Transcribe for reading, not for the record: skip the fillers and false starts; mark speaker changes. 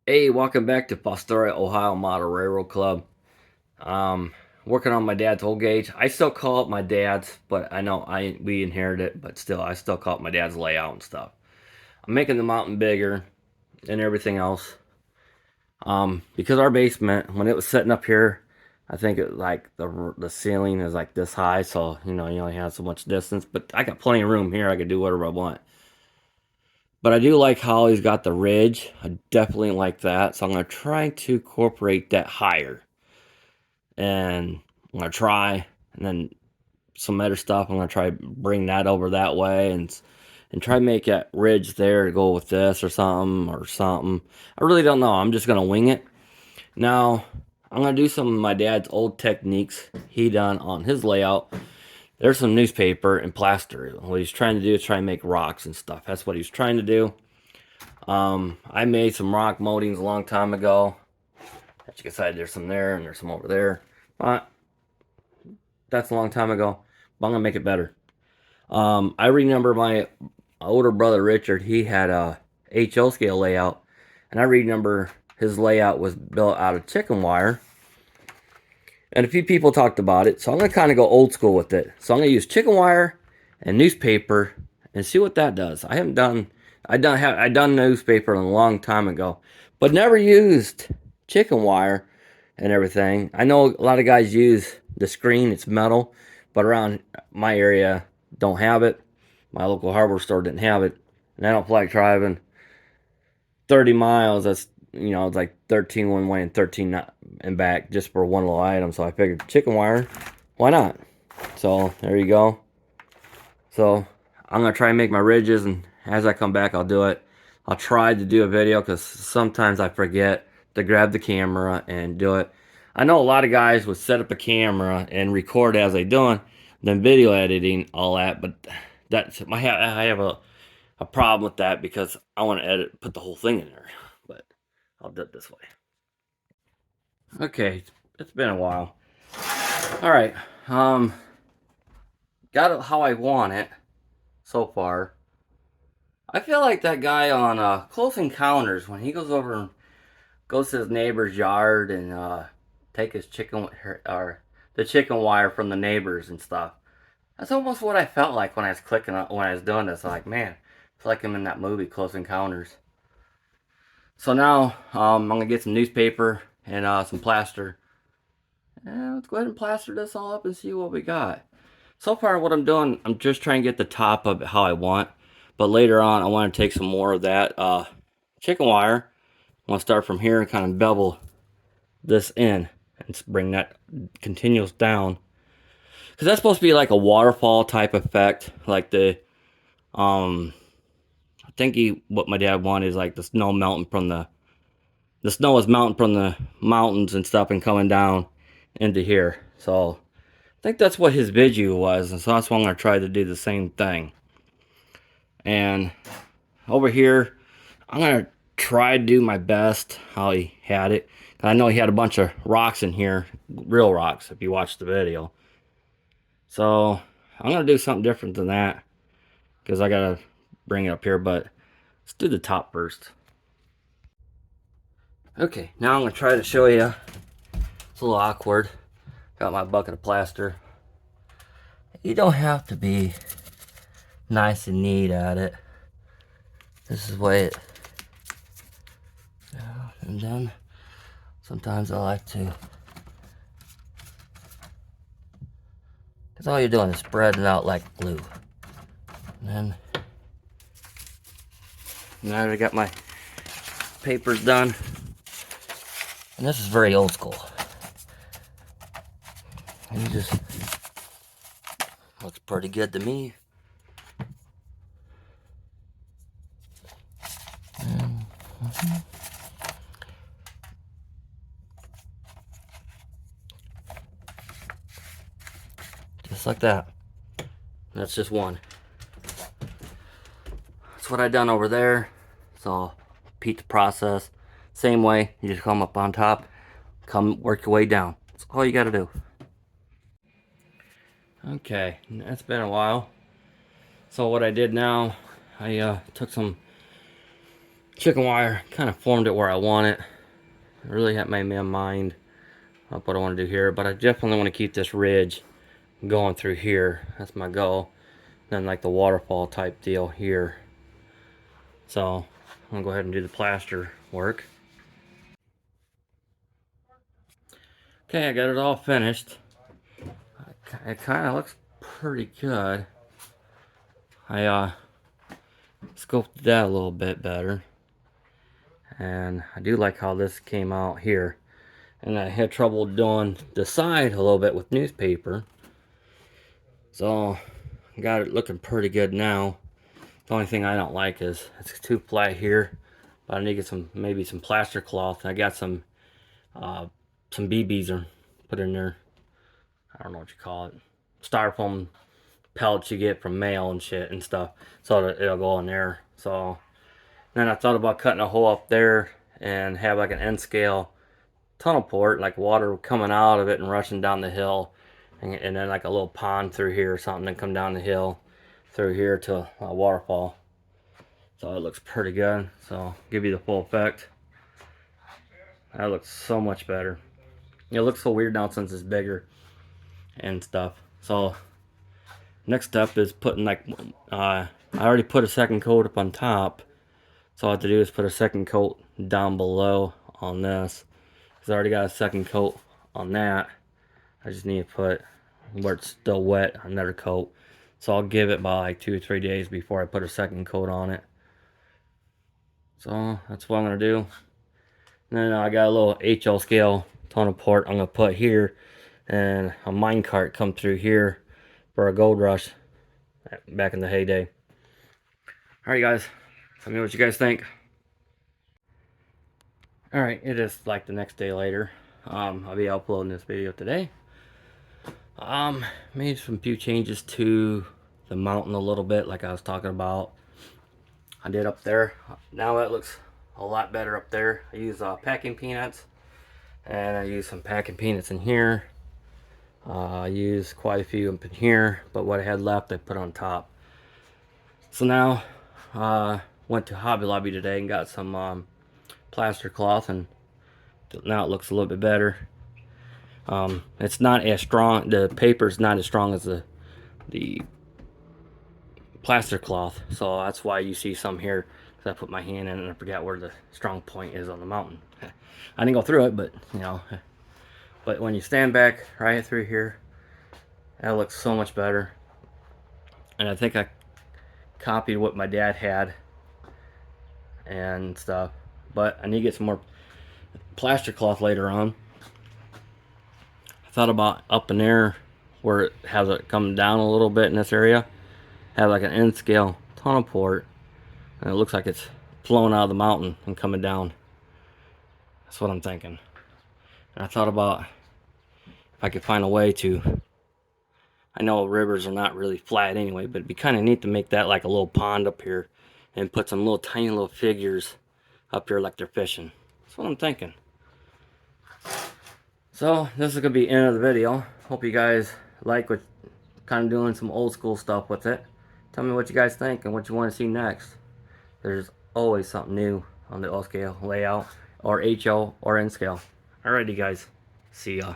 Speaker 1: Hey, welcome back to Fostoria, Ohio Model Railroad Club. Working on my dad's old gauge. I still call it my dad's, but I know we inherited it, but still, I still call it my dad's layout and stuff. I'm making the mountain bigger and everything else. Because our basement, when it was setting up here, I think it like the ceiling is like this high, so you only have so much distance. But I got plenty of room here. I can do whatever I want. But I do like how he's got the ridge. I definitely like that. So I'm going to try to incorporate that higher. And I'm going to try. And then some other stuff, I'm going to try bring that over that way. And try to make that ridge there to go with this or something or something. I really don't know. I'm just going to wing it. Now, I'm going to do some of my dad's old techniques he done on his layout. There's some newspaper and plaster. What he's trying to do is try and make rocks and stuff. That's what he's trying to do. I made some rock moldings a long time ago. As you can see, there's some there and there's some over there. But that's a long time ago. But I'm gonna make it better. I remember my older brother Richard. He had a HO scale layout, and I remember his layout was built out of chicken wire. And a few people talked about it, so I'm gonna kind of go old school with it. So I'm gonna use chicken wire and newspaper and see what that does. I done newspaper a long time ago, but never used chicken wire and everything. I know a lot of guys use the screen, it's metal, but around my area don't have it. My local hardware store didn't have it, and I don't feel like driving 30 miles. That's it's like 13 one way and 13 and back just for one little item. So I figured chicken wire, why not? So there you go. So I'm gonna try and make my ridges, and as I come back, I'll do it. I'll try to do a video because sometimes I forget to grab the camera and do it. I know a lot of guys would set up a camera and record as they doing, then video editing all that, but I have a problem with that because I want to put the whole thing in there, but I'll do it this way. Okay, it's been a while. All right, got it how I want it so far. I feel like that guy on Close Encounters when he goes over and goes to his neighbor's yard and take his chicken or the chicken wire from the neighbors and stuff. That's almost what I felt like when I was clicking when I was doing this. I'm like, man, it's like I'm in that movie Close Encounters. So now I'm gonna get some newspaper and some plaster. And let's go ahead and plaster this all up and see what we got. So far, what I'm doing, I'm just trying to get the top of it how I want. But later on, I want to take some more of that chicken wire. I want to start from here and kind of bevel this in and bring that continuous down. Because that's supposed to be like a waterfall type effect, like I think what my dad wanted is like the snow melting from the snow is melting from the mountains and stuff and coming down into here. So I think that's what his video was, and so that's why I'm gonna try to do the same thing. And over here, I'm gonna try to do my best how he had it. I know he had a bunch of rocks in here, real rocks, if you watch the video. So I'm gonna do something different than that because I gotta bring it up here, but let's do the top first. Okay, now I'm gonna try to show you. It's a little awkward. Got my bucket of plaster. You don't have to be nice and neat at it. This is the way it. And then sometimes I like to, because all you're doing is spreading out like glue. And then now I got my papers done. And this is very old school. And it just looks pretty good to me. Just like that. That's just one. That's what I done over there. So repeat the process. Same way, you just come up on top, come work your way down. That's all you gotta do. Okay, that's been a while. So what I did now, I took some chicken wire, kind of formed it where I want it. I really haven't made my mind up what I want to do here, but I definitely want to keep this ridge going through here. That's my goal. Then like the waterfall type deal here. So I'm gonna go ahead and do the plaster work. Okay, I got it all finished. It kind of looks pretty good. I scoped that a little bit better, and I do like how this came out here. And I had trouble doing the side a little bit with newspaper, so I got it looking pretty good now. The only thing I don't like is it's too flat here, but I need to get some, maybe some plaster cloth. I got some BBs or put in there. I don't know what you call it, styrofoam pellets you get from mail and shit and stuff, so that it'll go in there. So then I thought about cutting a hole up there and have like an end scale tunnel port, like water coming out of it and rushing down the hill, and then like a little pond through here or something, and come down the hill through here to a waterfall. So it looks pretty good. So give you the full effect. That looks so much better. It looks so weird now since it's bigger and stuff. So next step is putting like I already put a second coat up on top, so all I have to do is put a second coat down below on this, because I already got a second coat on that. I just need to put, where it's still wet, another coat. So I'll give it by like 2 or 3 days before I put a second coat on it. So that's what I'm going to do. And then I got a little HL scale tunnel port I'm going to put here, and a mine cart come through here for a gold rush back in the heyday. Alright guys, tell me what you guys think. Alright, it is like the next day later. I'll be uploading this video today. Made some few changes to the mountain a little bit, like I was talking about. I did up there. Now it looks a lot better up there. I use packing peanuts, and I use some packing peanuts in here. I used quite a few up in here, but what I had left I put on top. So now went to Hobby Lobby today and got some plaster cloth, and now it looks a little bit better. It's not as strong, the paper's not as strong as the plaster cloth, so that's why you see some here, because I put my hand in and I forgot where the strong point is on the mountain. I didn't go through it, but you know, but when you stand back right through here, that looks so much better. And I think I copied what my dad had and stuff, but I need to get some more plaster cloth later on. I thought about up in there where it has it come down a little bit in this area, have like an end scale tunnel port, and it looks like it's flowing out of the mountain and coming down. That's what I'm thinking. And I thought about if I could find a way to, I know rivers are not really flat anyway, but it'd be kind of neat to make that like a little pond up here and put some little tiny little figures up here like they're fishing. That's what I'm thinking. So this is gonna be the end of the video. Hope you guys like what, kind of doing some old school stuff with it. Tell me what you guys think and what you want to see next. There's always something new on the L scale layout, or HO, or N scale. Alrighty guys, see ya.